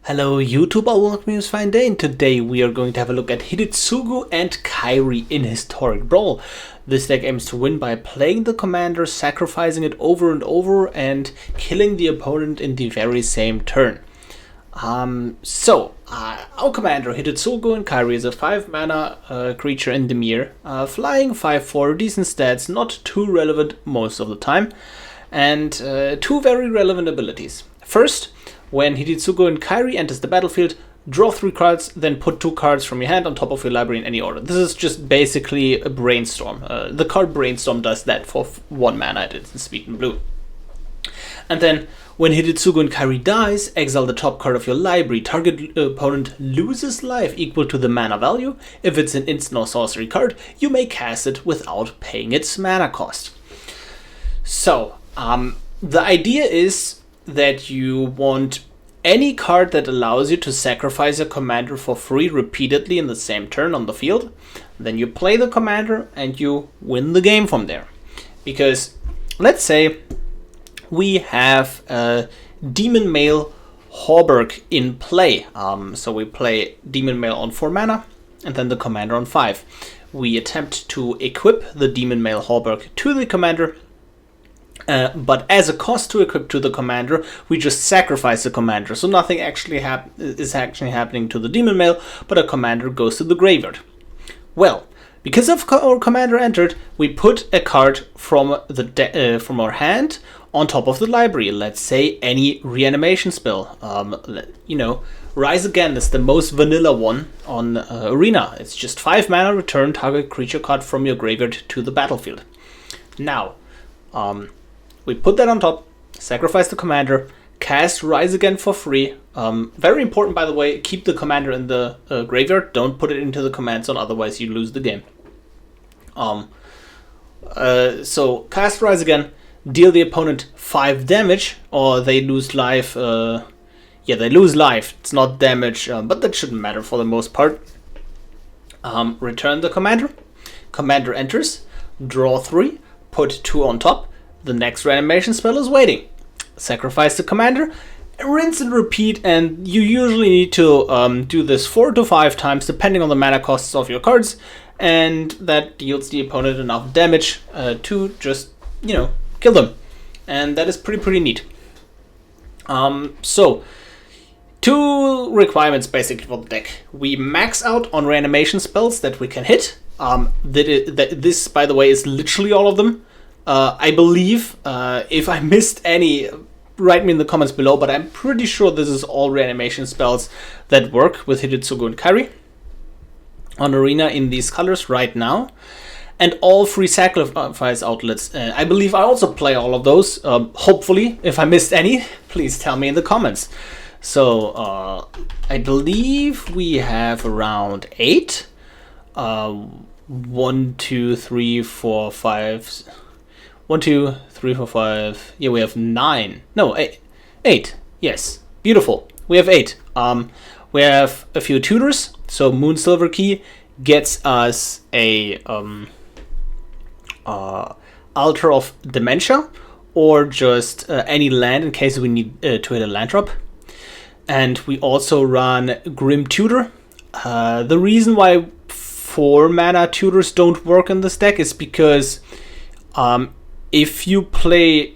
Hello YouTube, I welcome you to Fine Day, and today we are going to have a look at Hidetsugu and Kairi in Historic Brawl. This deck aims to win by playing the commander, sacrificing it over and over, and killing the opponent in the very same turn. Our commander Hidetsugu and Kairi is a 5-mana creature in Dimir, flying 5/4, decent stats, not too relevant most of the time, and two very relevant abilities. First, when Hidetsugu and Kairi enters the battlefield, draw 3 cards, then put 2 cards from your hand on top of your library in any order. This is just basically a Brainstorm. The card Brainstorm does that for 1 mana, it's in Speed and Blue. And then, when Hidetsugu and Kairi dies, exile the top card of your library. Target opponent loses life equal to the mana value. If it's an instant or sorcery card, you may cast it without paying its mana cost. So, the idea is that you want any card that allows you to sacrifice a commander for free repeatedly in the same turn on the field. Then you play the commander and you win the game from there. Because let's say we have a Demon Mail Hauberk in play. So we play Demon Mail on 4 mana and then the commander on 5. We attempt to equip the Demon Mail Hauberk to the commander. But as a cost to equip to the commander, we just sacrifice the commander. So nothing actually is happening to the Demon Mail, but a commander goes to the graveyard. Well, because of our commander entered, we put a card from from our hand on top of the library. Let's say any reanimation spell. Rise Again is the most vanilla one on Arena. It's just 5 mana, return target creature card from your graveyard to the battlefield. Now, we put that on top, sacrifice the commander, cast Rise Again for free. Very important, by the way, keep the commander in the graveyard. Don't put it into the command zone, otherwise you lose the game. So cast Rise Again, deal the opponent 5 damage, or they lose life. They lose life. It's not damage, but that shouldn't matter for the most part. Return the commander. Commander enters, draw 3, put 2 on top. The next reanimation spell is waiting. Sacrifice the commander, rinse and repeat, and you usually need to do this 4 to 5 times depending on the mana costs of your cards, and that deals the opponent enough damage to just, kill them. And that is pretty neat. So, 2 requirements basically for the deck. We max out on reanimation spells that we can hit. This, by the way, is literally all of them. I believe, if I missed any, write me in the comments below, but I'm pretty sure this is all reanimation spells that work with Hidetsugu and Kairi on Arena in these colors right now. And all free sacrifice outlets. I believe I also play all of those. Hopefully, if I missed any, please tell me in the comments. So, I believe we have around 8. 1, 2, 3, 4, 5... 1, 2, 3, 4, 5. Yeah, we have 9. No, 8. Yes, beautiful. We have 8. We have a few tutors. So Moonsilver Key gets us a Altar of Dementia, or just any land in case we need to hit a land drop. And we also run Grim Tutor. The reason why 4 mana tutors don't work in this deck is because if you play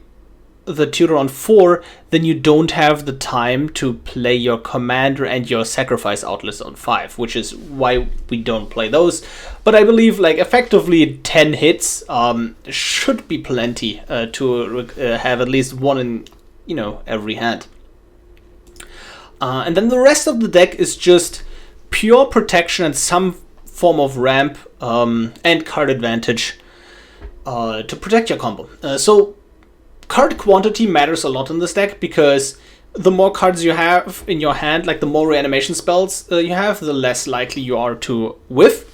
the tutor on 4, then you don't have the time to play your commander and your sacrifice outlets on 5, which is why we don't play those. But I believe, effectively 10 hits should be plenty to have at least 1 in, every hand. And then the rest of the deck is just pure protection and some form of ramp and card advantage to protect your combo. So card quantity matters a lot in this deck, because the more cards you have in your hand, the more reanimation spells you have, the less likely you are to whiff.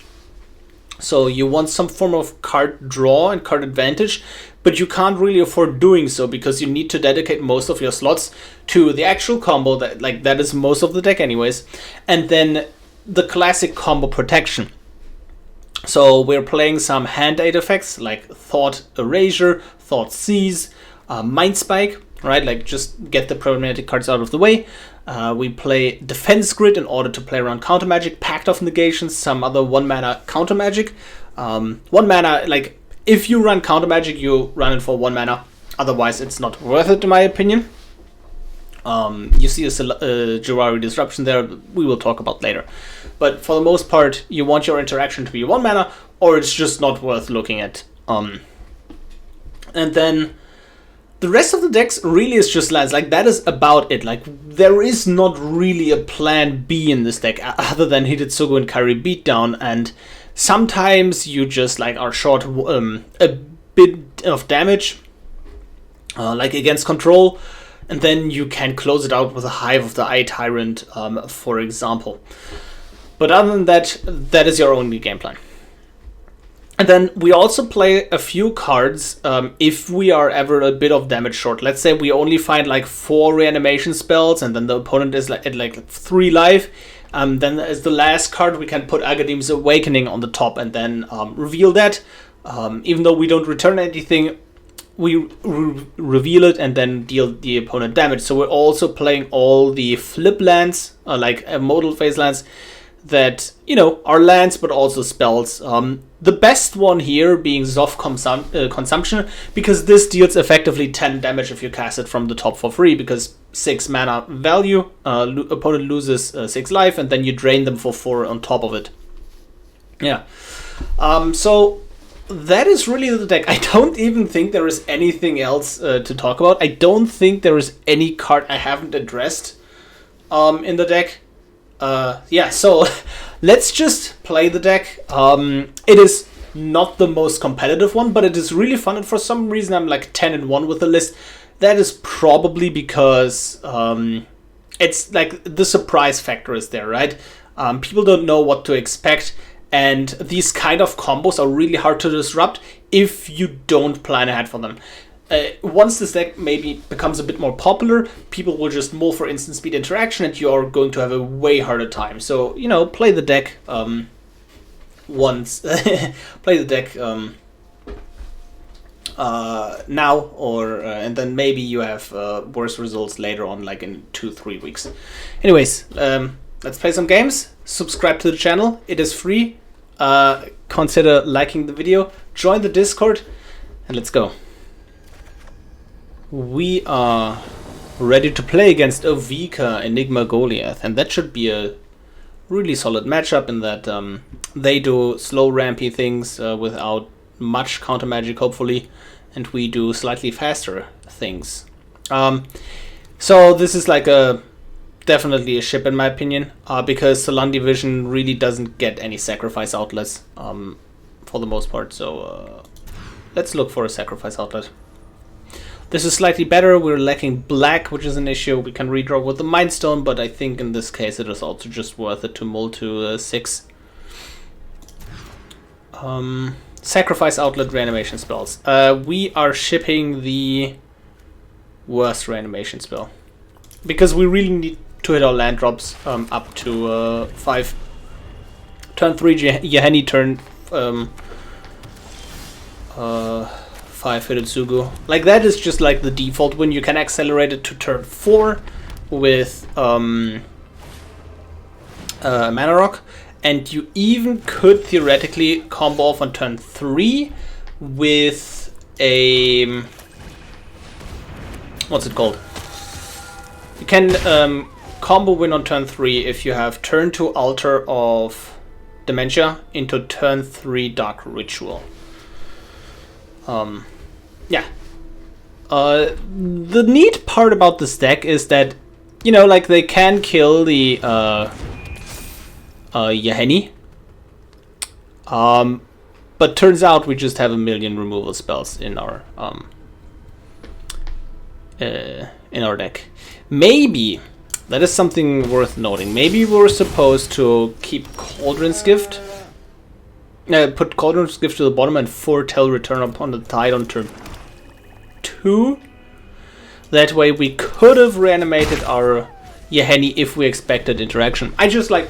So you want some form of card draw and card advantage, but you can't really afford doing so because you need to dedicate most of your slots to the actual combo that is most of the deck anyways, and then the classic combo protection. So we're playing some hand aid effects like Thought Erasure, Thought Seize, Mind Spike, right? Like just get the problematic cards out of the way. We play Defense Grid in order to play around counter magic, Pact of Negations, some other 1-mana counter magic. 1 mana, like if you run counter magic, you run it for 1 mana. Otherwise, it's not worth it, in my opinion. You see a Jawari Disruption there, we will talk about later. But for the most part, you want your interaction to be 1 mana, or it's just not worth looking at. And then the rest of the decks really is just lands. Like, that is about it. Like, there is not really a plan B in this deck other than Hidetsugu and Kairi beatdown, and sometimes you just like are short a bit of damage, like against control, and then you can close it out with a Hive of the Eye Tyrant, for example. But other than that, that is your only game plan. And then we also play a few cards if we are ever a bit of damage short. Let's say we only find like 4 reanimation spells, and then the opponent is like at like 3 life. Then as the last card, we can put Agadim's Awakening on the top and then reveal that. Even though we don't return anything, we reveal it and then deal the opponent damage. So we're also playing all the flip lands, like modal phase lands, that, you know, are lands but also spells. The best one here being Zoff Consumption, because this deals effectively 10 damage if you cast it from the top for free, because 6 mana value, opponent loses 6 life, and then you drain them for 4 on top of it. Yeah. So that is really the deck. I don't even think there is anything else to talk about. I don't think there is any card I haven't addressed in the deck. Yeah, so let's just play the deck. It is not the most competitive one, but it is really fun, and for some reason I'm like 10-1 with the list. That is probably because it's like the surprise factor is there, right? People don't know what to expect, and these kind of combos are really hard to disrupt if you don't plan ahead for them. Once this deck maybe becomes a bit more popular, people will just mull for instant speed interaction, and you're going to have a way harder time. So, you know, play the deck once. Play the deck now, or and then maybe you have worse results later on, like in 2-3 weeks. Anyways, let's play some games. Subscribe to the channel. It is free. Consider liking the video. Join the Discord, and let's go. We are ready to play against Ovika Enigma Goliath, and that should be a really solid matchup in that they do slow rampy things without much counter magic, hopefully, and we do slightly faster things. So this is like definitely a ship in my opinion, because Salan Division really doesn't get any sacrifice outlets for the most part. So let's look for a sacrifice outlet. This is slightly better. We're lacking black, which is an issue. We can redraw with the Mind Stone, but I think in this case it is also just worth it to mull to 6. Sacrifice outlet reanimation spells. We are shipping the worst reanimation spell, because we really need to hit our land drops up to 5. Turn 3 Yahenni, turn 5 Hidetsugu. Like, that is just like the default win. You can accelerate it to turn 4 with Mana Rock, and you even could theoretically combo off on turn 3 with a what's it called? You can combo win on turn 3 if you have turn 2 Altar of Dementia into turn 3 Dark Ritual. Yeah. The neat part about this deck is that, you know, like, they can kill the Yahenni. But turns out we just have a million removal spells in our deck. Maybe that is something worth noting. Maybe we're supposed to keep Cauldron's Gift. Put Cauldron's Gift to the bottom and foretell return upon the tide on turn 2. That way we could have reanimated our Yahenni if we expected interaction. I just like...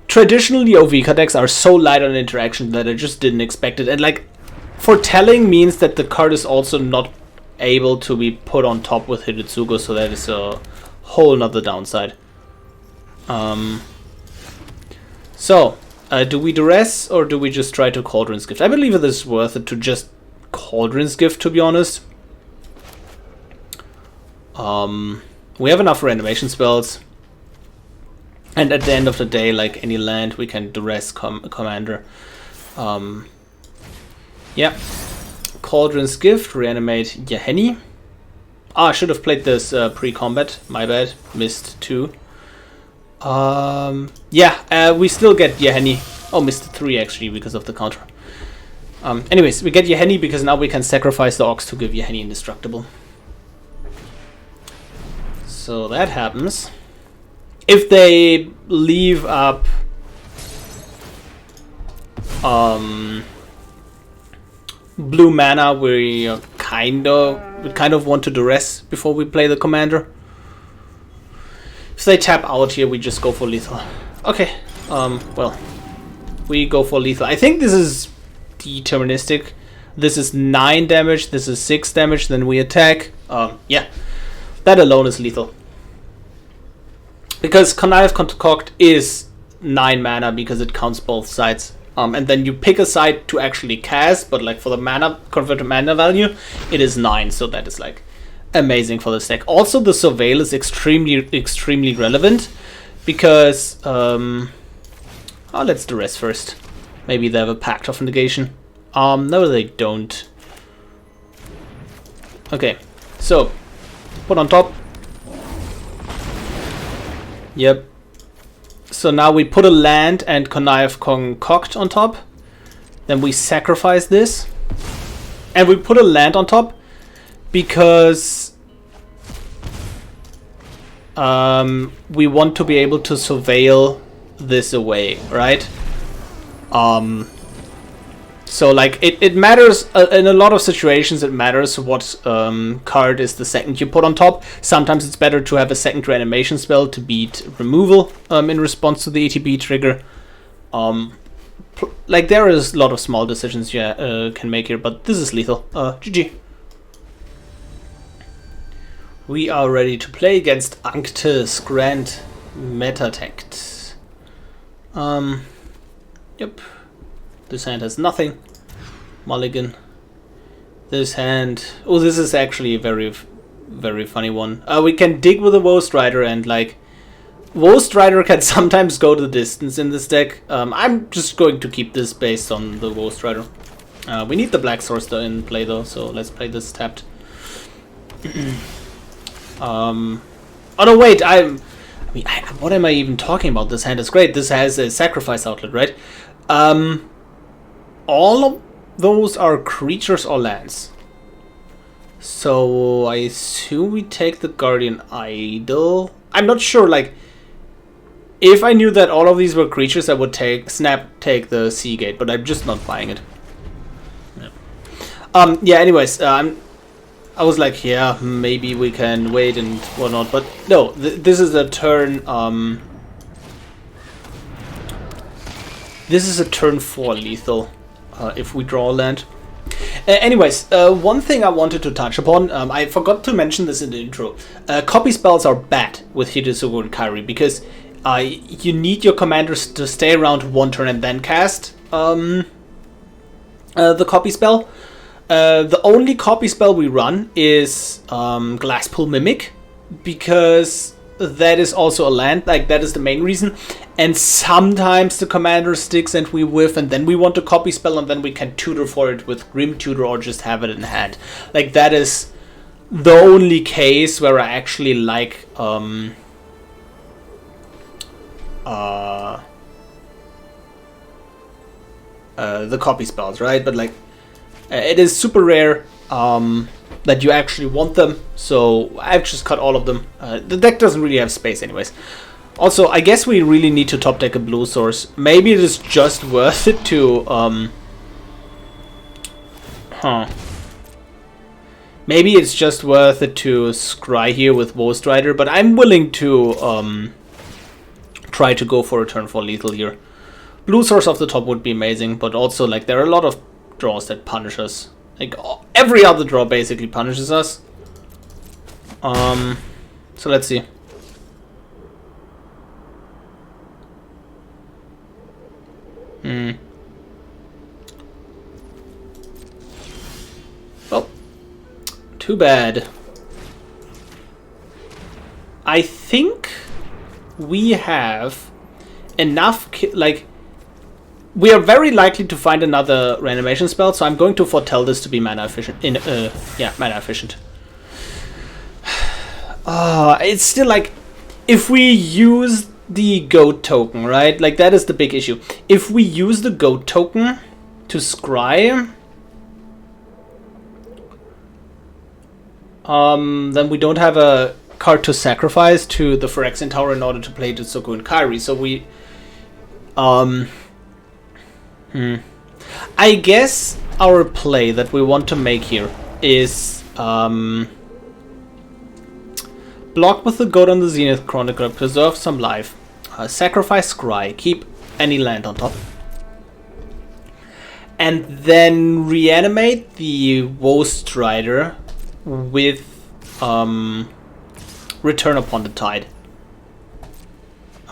Traditionally, Ovika decks are so light on interaction that I just didn't expect it. And like, foretelling means that the card is also not able to be put on top with Hidetsugu, so that is a whole nother downside. So, do we Duress or do we just try to Cauldron's Gift? I believe it is worth it to just Cauldron's Gift, to be honest. We have enough reanimation spells. And at the end of the day, like any land, we can Duress Commander. Yeah. Cauldron's Gift, reanimate Yahenni. Ah, I should have played this pre-combat. My bad. Missed 2. Yeah, we still get Yahenni. Oh, missed 3 actually because of the counter. Anyways, we get Yahenni because now we can sacrifice the Ox to give Yahenni indestructible. So that happens. If they leave up blue mana, we kind of want to Duress before we play the commander. If they tap out here, we just go for lethal. Okay, well, we go for lethal. I think this is deterministic. This is 9 damage, this is 6 damage, then we attack. Yeah, that alone is lethal. Because Connive Concoct is 9 mana because it counts both sides. And then you pick a side to actually cast, but like for the mana, converted mana value, it is 9, so that is like amazing for this deck. Also, the Surveil is extremely relevant because oh, let's Duress first. Maybe they have a Pact of Negation. No, they don't. Okay, so put on top. Yep. So now we put a land and Connive Concoct on top. Then we sacrifice this. And we put a land on top because we want to be able to surveil this away, right? So like it matters in a lot of situations. It matters what card is the second you put on top. Sometimes it's better to have a second reanimation spell to beat removal in response to the ETB trigger. Like there is a lot of small decisions you can make here, but this is lethal. GG. We are ready to play against Anctus Grand Metatect. Yep. This hand has nothing. Mulligan. This hand... Oh, this is actually a very funny one. We can dig with a Woe Strider and like... Woe Strider can sometimes go the distance in this deck. I'm just going to keep this based on the Woe Strider. We need the Black Source in play though, so let's play this tapped. Oh no, wait, what am I even talking about? This hand is great. This has a Sacrifice outlet, right? All of those are creatures or lands. So I assume we take the Guardian Idol. I'm not sure, like, if I knew that all of these were creatures, I would take the Seagate, but I'm just not buying it. Yeah, yeah, anyways, I was like, yeah, maybe we can wait and whatnot, but no, this is a turn, this is a turn 4 lethal, if we draw a land. Anyways, one thing I wanted to touch upon, I forgot to mention this in the intro. Copy spells are bad with Hidetsugu and Kairi, because you need your commanders to stay around 1 turn and then cast the copy spell. The only copy spell we run is Glasspool Mimic, because that is also a land, like that is the main reason. And sometimes the commander sticks and we whiff, and then we want a copy spell, and then we can tutor for it with Grim Tutor or just have it in hand. Like that is the only case where I actually like the copy spells, right? But like it is super rare that you actually want them, so I've just cut all of them. The deck doesn't really have space anyways. Also, I guess we really need to top deck a blue source. Maybe it is just worth it to maybe it's just worth it to scry here with Woe Strider, but I'm willing to try to go for a turn 4 lethal here. Blue source off the top would be amazing, but also like there are a lot of draws that punish us. Like, every other draw basically punishes us. So let's see. Well, too bad. I think we have enough, like, we are very likely to find another reanimation spell, so I'm going to foretell this to be mana efficient. Mana efficient. It's still like, if we use the goat token, right? Like, that is the big issue. If we use the goat token to scry, then we don't have a card to sacrifice to the Phyrexian Tower in order to play Hidetsugu and Kairi. So we, I guess our play that we want to make here is block with the Goat on the Zenith Chronicler, preserve some life, sacrifice Scry, keep any land on top, and then reanimate the Woe Strider with Return Upon the Tide.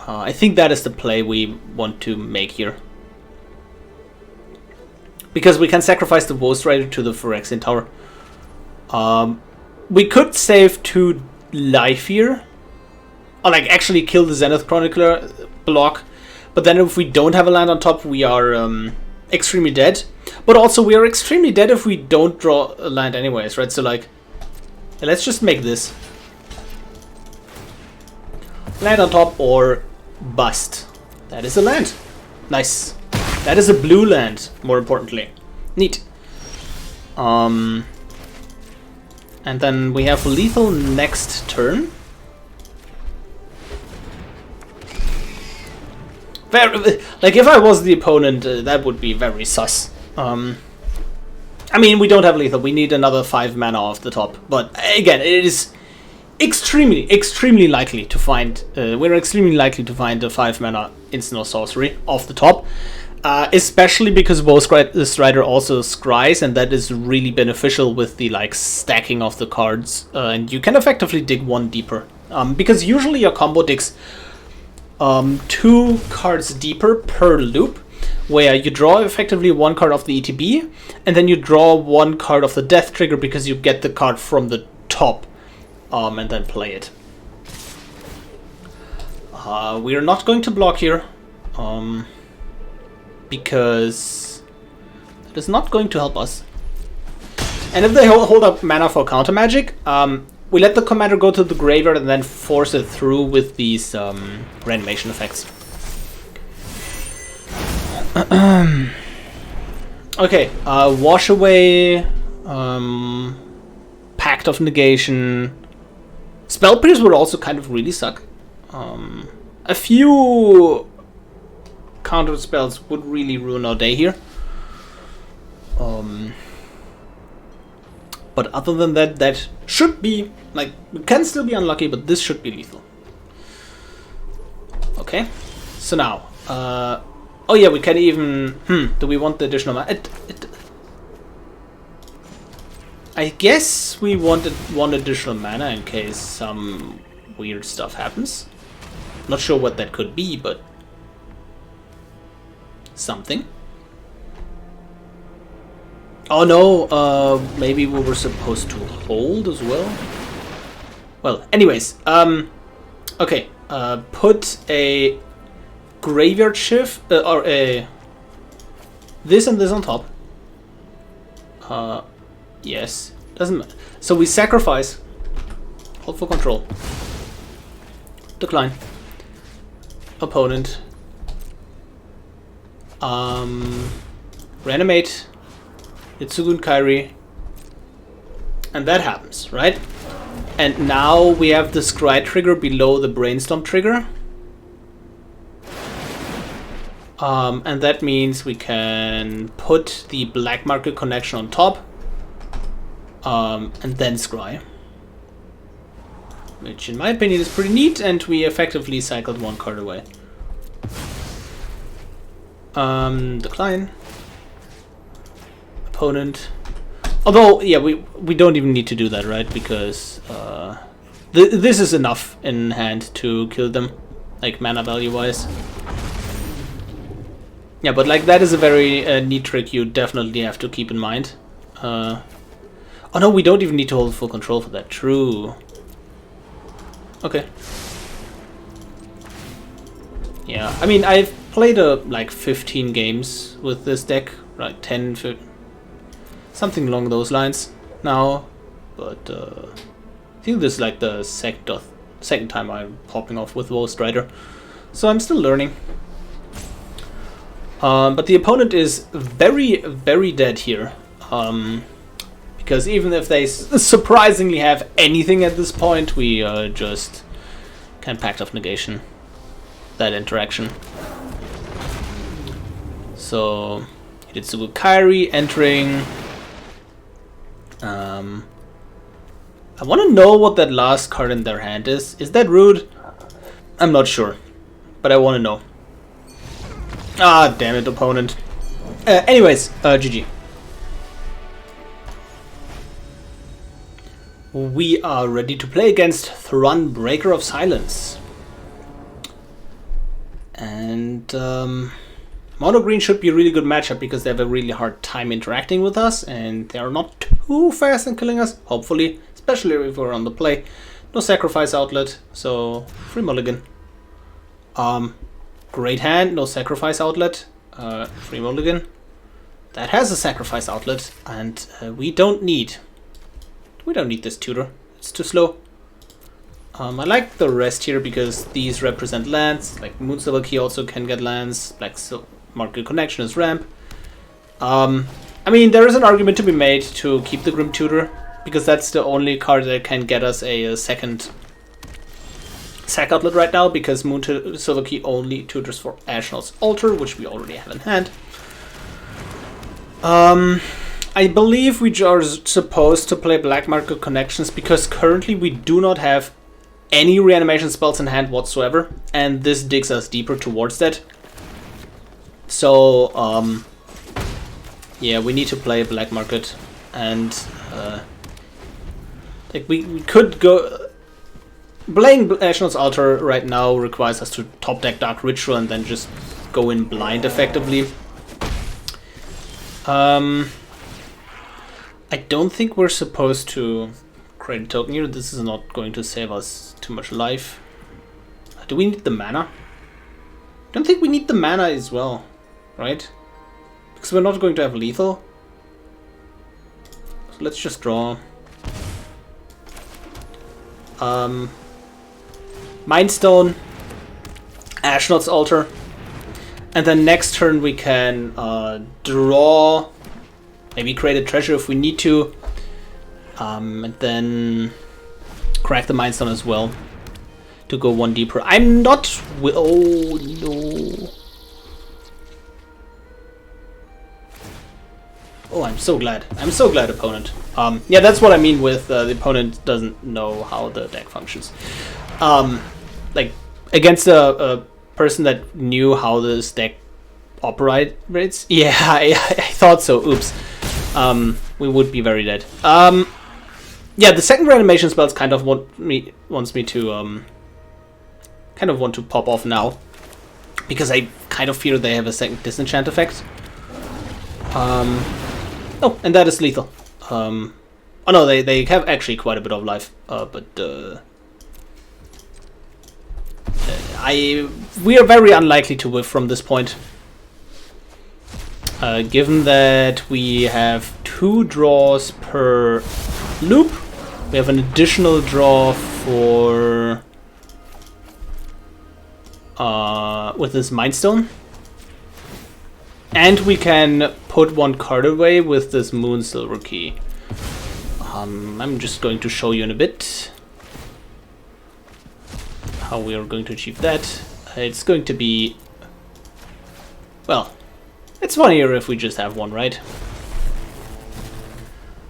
I think that is the play we want to make here. Because we can sacrifice the Woe Strider to the Phyrexian Tower. We could save 2 life here. Or like actually kill the Zenith Chronicler block. But then if we don't have a land on top, we are extremely dead. But also we are extremely dead if we don't draw a land anyways, right? So like, let's just make this. Land on top or bust. That is a land. Nice. That is a blue land, more importantly. Neat. And then we have lethal next turn. Very, like, if I was the opponent, that would be very sus. I mean, we don't have lethal. We need another 5 mana off the top. But again, it is extremely likely to find. We're extremely likely to find a 5 mana instant or sorcery off the top. Especially because Woe Strider also scries, and that is really beneficial with the like stacking of the cards, and you can effectively dig 1 deeper. Because usually your combo digs 2 cards deeper per loop, where you draw effectively 1 card off the ETB, and then you draw 1 card off the death trigger because you get the card from the top, and then play it. We are not going to block here. Because that is not going to help us. And if they hold up mana for counter magic, we let the commander go to the graveyard and then force it through with these reanimation effects. Okay, wash away, Pact of Negation. Spell Pierce would also kind of really suck. A few counter spells would really ruin our day here. But other than that, that should be, like, we can still be unlucky, but this should be lethal. Okay, so now, oh yeah, we can even, do we want the additional mana? I guess we wanted 1 additional mana in case some weird stuff happens. Not sure what that could be, but something. Oh no, maybe we were supposed to hold as well. Well, anyways, okay, put a graveyard shift, or a this and this on top. Yes, doesn't matter. So we sacrifice, hold for control, decline, opponent, reanimate Hidetsugu and Kairi, and that happens, right? And now we have the Scry trigger below the Brainstorm trigger. And that means we can put the Black Market Connection on top, and then Scry. Which in my opinion is pretty neat, and we effectively cycled 1 card away. Decline. Opponent. Although, yeah, we don't even need to do that, right? Because this is enough in hand to kill them, like mana value wise. Yeah, but like that is a very neat trick you definitely have to keep in mind. Oh no, we don't even need to hold full control for that. True. Okay. Yeah, I mean, I've played like 15 games with this deck, like 10, 15, something along those lines now, but I think this is like the second time I'm popping off with Ghost Rider, so I'm still learning. But the opponent is very, very dead here, because even if they surprisingly have anything at this point, we just can Pact of Negation that interaction. So Hidetsugu Kairi entering. I want to know what that last card in their hand is. Is that rude? I'm not sure, but I want to know. Ah, damn it, opponent. Anyways, GG. We are ready to play against Thrun, Breaker of Silence. And Mono Green should be a really good matchup because they have a really hard time interacting with us and they are not too fast in killing us, hopefully, especially if we're on the play. No sacrifice outlet, so free mulligan. Great hand, no sacrifice outlet, free mulligan. That has a sacrifice outlet, and we don't need this tutor. It's too slow. I like the rest here because these represent lands. Like Moonsilver Key also can get lands. Black Market Connection is ramp. I mean, there is an argument to be made to keep the Grim Tutor because that's the only card that can get us a second sack outlet right now, because Moonsilver Key only tutors for Ashnod's Altar, which we already have in hand. I believe we are supposed to play Black Market Connections because currently we do not have any reanimation spells in hand whatsoever, and this digs us deeper towards that. So, yeah, we need to play Black Market, and like we could go. Playing Ashnod's Altar right now requires us to top deck Dark Ritual and then just go in blind effectively. I don't think we're supposed to create a token here. This is not going to save us too much life. Do we need the mana? I don't think we need the mana as well, right? Because we're not going to have lethal. So let's just draw. Mindstone, Ashnod's Altar, and then next turn we can draw, maybe create a treasure if we need to, and then crack the Mindstone as well to go one deeper. I'm not. Oh no! Oh, I'm so glad. I'm so glad, opponent. Yeah, that's what I mean with the opponent doesn't know how the deck functions. Like, against a person that knew how this deck operates, yeah, I thought so, oops. We would be very dead. Yeah, the second reanimation spells kind of wants me to, kind of want to pop off now, because I kind of fear they have a second disenchant effect. Oh, and that is lethal. Oh no, they have actually quite a bit of life, but we are very unlikely to whiff from this point. Given that we have 2 draws per loop, we have an additional draw for with this Mindstone. And we can put 1 card away with this Moonsilver Key. I'm just going to show you in a bit how we are going to achieve that. It's going to be, well, it's funnier if we just have 1, right?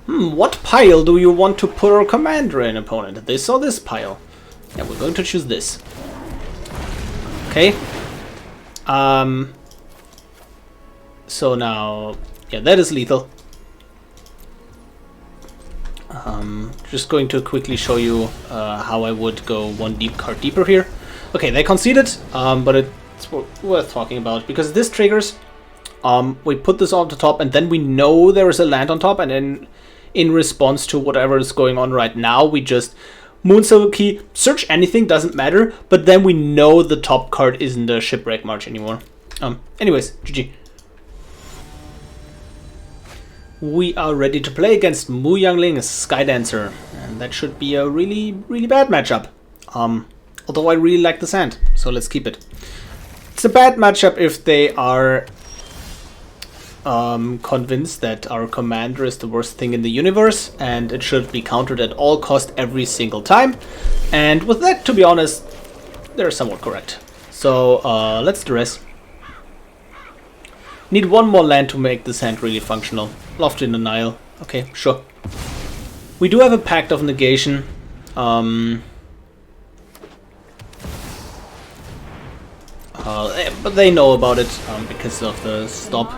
What pile do you want to put our commander in, opponent? This or this pile? Yeah, we're going to choose this. Okay. So now, yeah, that is lethal. Just going to quickly show you how I would go one deep card deeper here. Okay, they conceded, but it's worth talking about because this triggers. We put this on the top, and then we know there is a land on top, and then in response to whatever is going on right now, we just Moonsilver Key, search anything, doesn't matter, but then we know the top card isn't a Shipwreck March anymore. Anyways, GG. We are ready to play against Mu Youngling, Skydancer, and that should be a really, really bad matchup. Although I really like the sand, so let's keep it. It's a bad matchup if they are convinced that our commander is the worst thing in the universe and it should be countered at all cost every single time. And with that, to be honest, they're somewhat correct. So let's Duress. Need one more land to make this hand really functional. Loft in the Nile. Okay, sure. We do have a Pact of Negation. But they know about it because of the stop.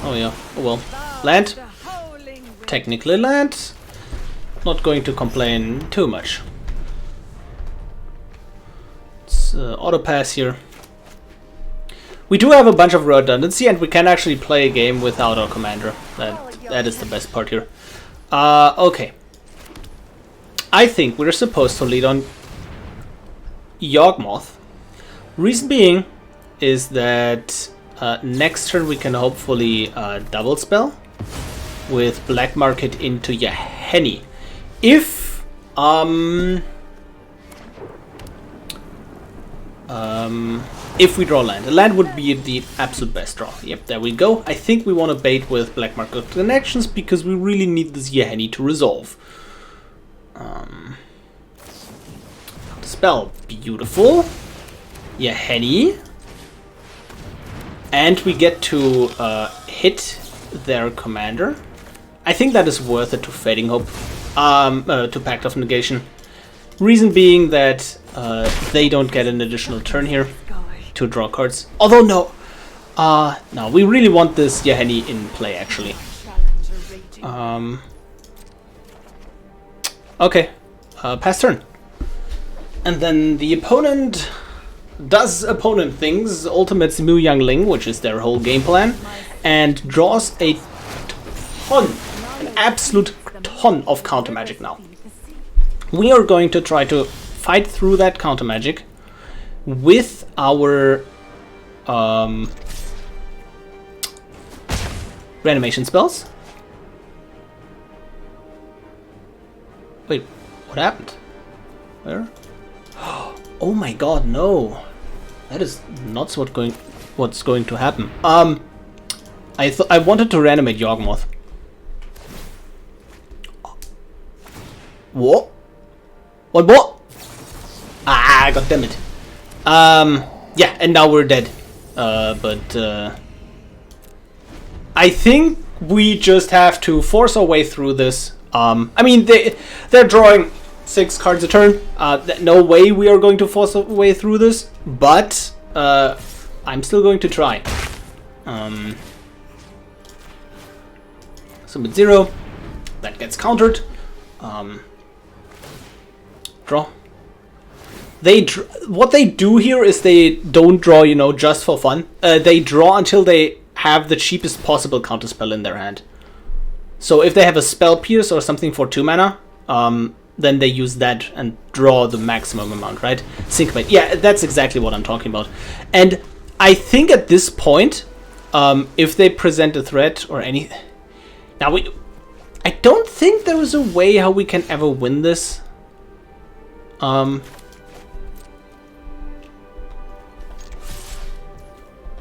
Oh yeah, oh well. Land. Technically land. Not going to complain too much. It's auto pass here. We do have a bunch of redundancy and we can actually play a game without our commander. That is the best part here. Okay. I think we're supposed to lead on Yawgmoth. Reason being is that next turn we can hopefully double spell with Black Market into Yahenni. If we draw land. A land would be the absolute best draw. Yep, there we go. I think we want to bait with Black Market Connections because we really need this Yahenni to resolve. Spell. Beautiful. Yahenni. And we get to hit their commander. I think that is worth it to Fading Hope. To Pact of Negation. Reason being that they don't get an additional turn here to draw cards. Although no, no, we really want this Yahenni in play actually. Okay, pass turn. And then the opponent does opponent things, ultimates Mu Youngling, which is their whole game plan, and draws a ton, an absolute ton of counter magic now. We are going to try to fight through that counter magic with our reanimation spells. Wait, what happened? Where? Oh my god, no. That is not what's going to happen. I wanted to reanimate Yawgmoth. What? What? Ah, god damn it. Yeah, and now we're dead. I think we just have to force our way through this. I mean, they're drawing 6 cards a turn. No way we are going to force our way through this, but I'm still going to try. Summon 0. That gets countered. Draw. What they do here is they don't draw, you know, just for fun. They draw until they have the cheapest possible counterspell in their hand. So if they have a Spell Pierce or something for 2 mana, then they use that and draw the maximum amount, right? Syncopate. Yeah, that's exactly what I'm talking about. And I think at this point, if they present a threat or any... Now, I don't think there is a way how we can ever win this.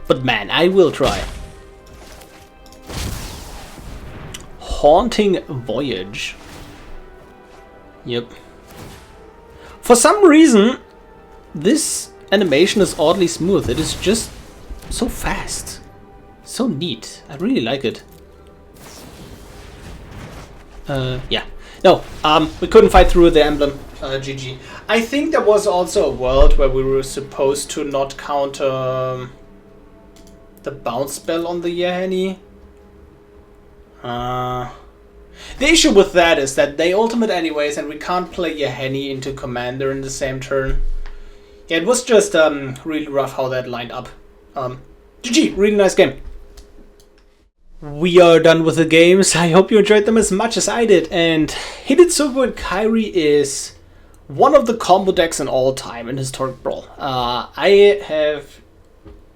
But man, I will try. Haunting Voyage. Yep. For some reason, this animation is oddly smooth. It is just so fast. So neat. I really like it. Yeah. No, we couldn't fight through the emblem. GG. I think there was also a world where we were supposed to not counter the bounce spell on the Yahenni. The issue with that is that they ultimate anyways, and we can't play Yahenni into Commander in the same turn. Yeah, it was just really rough how that lined up. GG, really nice game. We are done with the games. I hope you enjoyed them as much as I did. And Hidetsugu and Kairi is one of the combo decks in all time in Historic Brawl. I have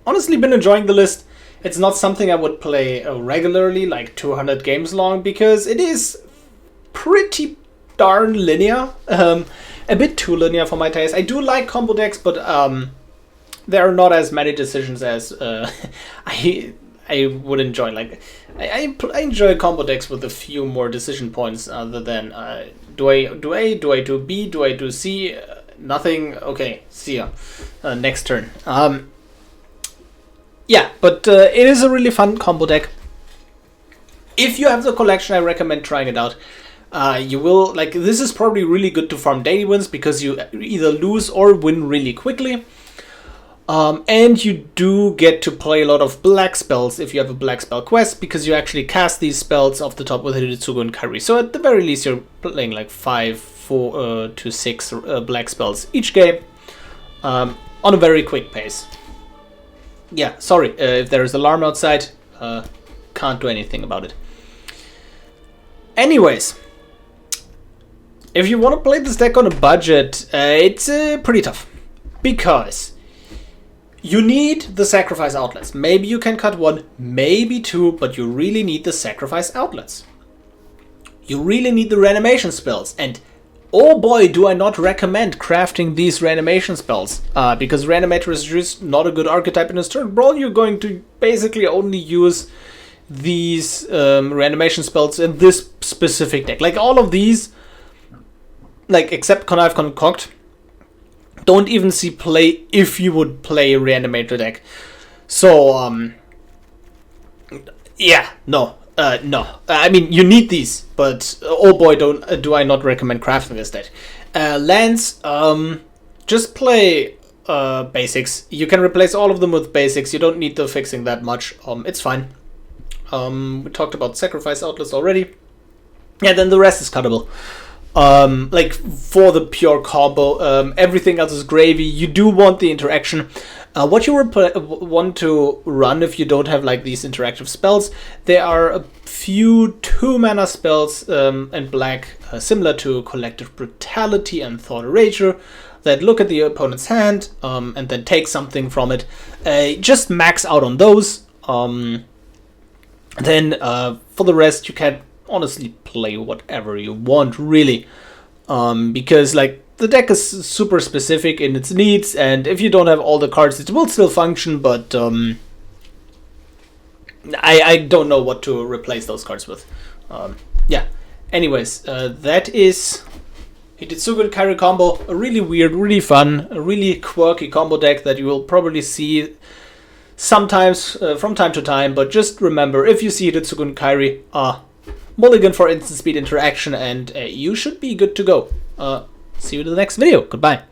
honestly been enjoying the list. It's not something I would play regularly, like 200 games long, because it is pretty darn linear. A bit too linear for my taste. I do like combo decks, but there are not as many decisions as I would enjoy. Like I enjoy combo decks with a few more decision points, other than do I do A, do I do B, do I do C? Nothing. Okay, see ya. Next turn. Yeah, but it is a really fun combo deck. If you have the collection, I recommend trying it out. You will, like, this is probably really good to farm daily wins because you either lose or win really quickly. And you do get to play a lot of black spells if you have a black spell quest, because you actually cast these spells off the top with Hidetsugu and Kairi. So at the very least, you're playing like 4 to 6 black spells each game on a very quick pace. Yeah, sorry if there is alarm outside. Can't do anything about it. Anyways, if you want to play this deck on a budget, it's pretty tough, because you need the sacrifice outlets. Maybe you can cut 1, maybe 2, but you really need the sacrifice outlets. You really need the reanimation spells, and oh boy, do I not recommend crafting these reanimation spells, because Reanimator is just not a good archetype in Historic Brawl. You're going to basically only use these reanimation spells in this specific deck. Like all of these, like except Connive Concoct, don't even see play if you would play a Reanimator deck. So, yeah, no. No, I mean, you need these, but oh boy, do I not recommend crafting this deck. Lands, just play basics. You can replace all of them with basics. You don't need the fixing that much. It's fine. We talked about sacrifice outlets already. Yeah, then the rest is cuttable. Like for the pure combo, everything else is gravy. You do want the interaction. What you want to run if you don't have like these interactive spells, there are a few 2-mana spells in black, similar to Collective Brutality and Thought Erasure, that look at the opponent's hand and then take something from it. Just max out on those. Then for the rest, you can honestly play whatever you want, really, because like the deck is super specific in its needs, and if you don't have all the cards, it will still function, but I don't know what to replace those cards with. Yeah, anyways, that is Hidetsugu and Kairi combo. A really weird, really fun, a really quirky combo deck that you will probably see sometimes from time to time, but just remember, if you see Hidetsugu and Kairi, mulligan for instant speed interaction, and you should be good to go. See you in the next video. Goodbye.